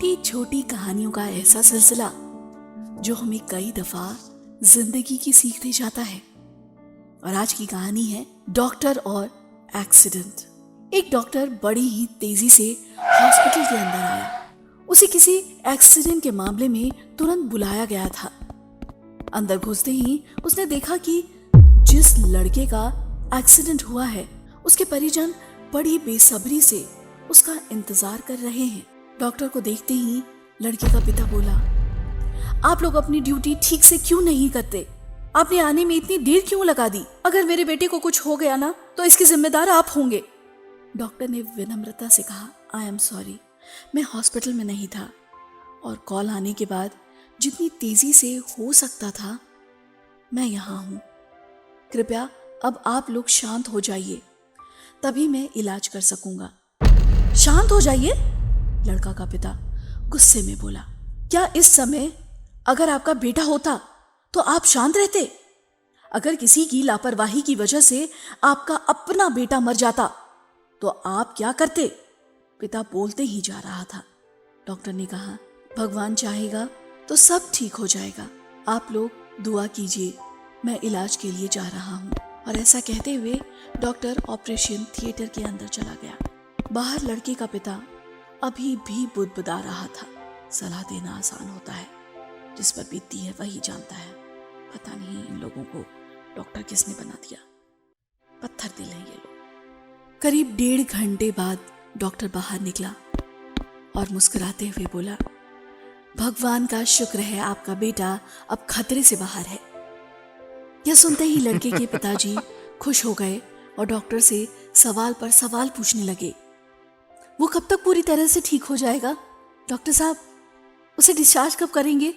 छोटी छोटी कहानियों का ऐसा सिलसिला जो हमें कई दफा जिंदगी की सीख दे जाता है। और आज की कहानी है डॉक्टर और एक्सीडेंट। एक डॉक्टर बड़ी ही तेजी से हॉस्पिटल के अंदर आया। उसे किसी एक्सीडेंट के मामले में तुरंत बुलाया गया था। अंदर घुसते ही उसने देखा कि जिस लड़के का एक्सीडेंट हुआ है उसके परिजन बड़ी बेसब्री से उसका इंतजार कर रहे हैं। डॉक्टर को देखते ही लड़के का पिता बोला, आप लोग अपनी ड्यूटी ठीक से क्यों नहीं करते? आपने आने में इतनी देर क्यों लगा दी? अगर मेरे बेटे को कुछ हो गया ना तो इसके जिम्मेदार आप होंगे। डॉक्टर ने विनम्रता से कहा, आई एम सॉरी, मैं हॉस्पिटल में नहीं था और कॉल आने के बाद जितनी तेजी से हो सकता था मैं यहाँ हूँ। कृपया अब आप लोग शांत हो जाइए, तभी मैं इलाज कर सकूंगा। शांत हो जाइए? लड़का का पिता गुस्से में बोला, क्या इस समय अगर आपका बेटा होता तो आप शांत रहते? अगर किसी की लापरवाही की वजह से आपका अपना बेटा मर जाता तो आप क्या करते? पिता बोलते ही जा रहा था। डॉक्टर ने कहा, भगवान चाहेगा तो सब ठीक हो जाएगा, आप लोग दुआ कीजिए, मैं इलाज के लिए जा रहा हूँ। और ऐसा कहते हुए डॉक्टर ऑपरेशन थिएटर के अंदर चला गया। बाहर लड़के का पिता अभी भी बुदबुदा रहा था। सलाह देना आसान होता है, जिस पर बीतती है वही जानता है। पता नहीं इन लोगों को डॉक्टर किसने बना दिया, पत्थर दिल हैं ये लोग। करीब 1.5 घंटे बाद डॉक्टर बाहर निकला और मुस्कुराते हुए बोला, भगवान का शुक्र है आपका बेटा अब खतरे से बाहर है। यह सुनते ही लड़के के पिताजी खुश हो गए और डॉक्टर से सवाल पर सवाल पूछने लगे। वो कब तक पूरी तरह से ठीक हो जाएगा? डॉक्टर साहब, उसे डिस्चार्ज कब करेंगे?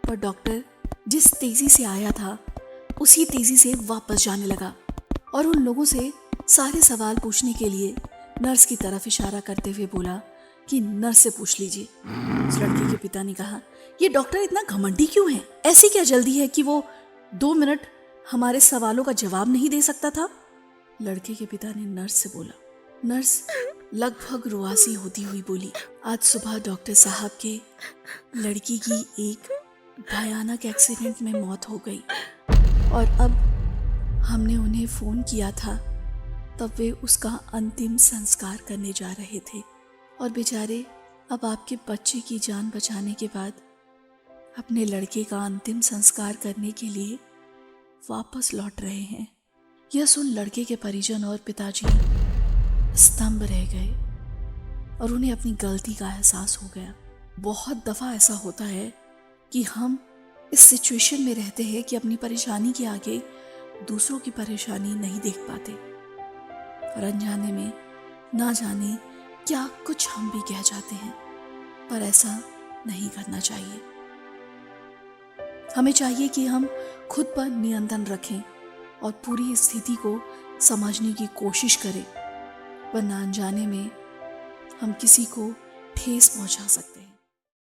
पर डॉक्टर जिस तेजी से आया था उसी तेजी से वापस जाने लगा और उन लोगों से सारे सवाल पूछने के लिए नर्स की तरफ इशारा करते हुए बोला कि नर्स से पूछ लीजिए। उस लड़के के पिता ने कहा, ये डॉक्टर इतना घमंडी क्यों है? ऐसी क्या जल्दी है कि वो 2 मिनट हमारे सवालों का जवाब नहीं दे सकता था? लड़के के पिता ने नर्स से बोला। नर्स लगभग रुआसी होती हुई बोली, आज सुबह डॉक्टर साहब के लड़की की एक भयानक एक्सीडेंट में मौत हो गई और अब हमने उन्हें फोन किया था, तब वे उसका अंतिम संस्कार करने जा रहे थे और बेचारे अब आपके बच्चे की जान बचाने के बाद अपने लड़के का अंतिम संस्कार करने के लिए वापस लौट रहे हैं। यह सुन लड़के के परिजन और पिताजी स्तंभ रह गए और उन्हें अपनी गलती का एहसास हो गया। बहुत दफा ऐसा होता है कि हम इस सिचुएशन में रहते हैं कि अपनी परेशानी के आगे दूसरों की परेशानी नहीं देख पाते और अनजाने में ना जाने क्या कुछ हम भी कह जाते हैं, पर ऐसा नहीं करना चाहिए। हमें चाहिए कि हम खुद पर नियंत्रण रखें और पूरी स्थिति को समझने की कोशिश करें, वरना अनजाने में हम किसी को ठेस पहुंचा सकते हैं।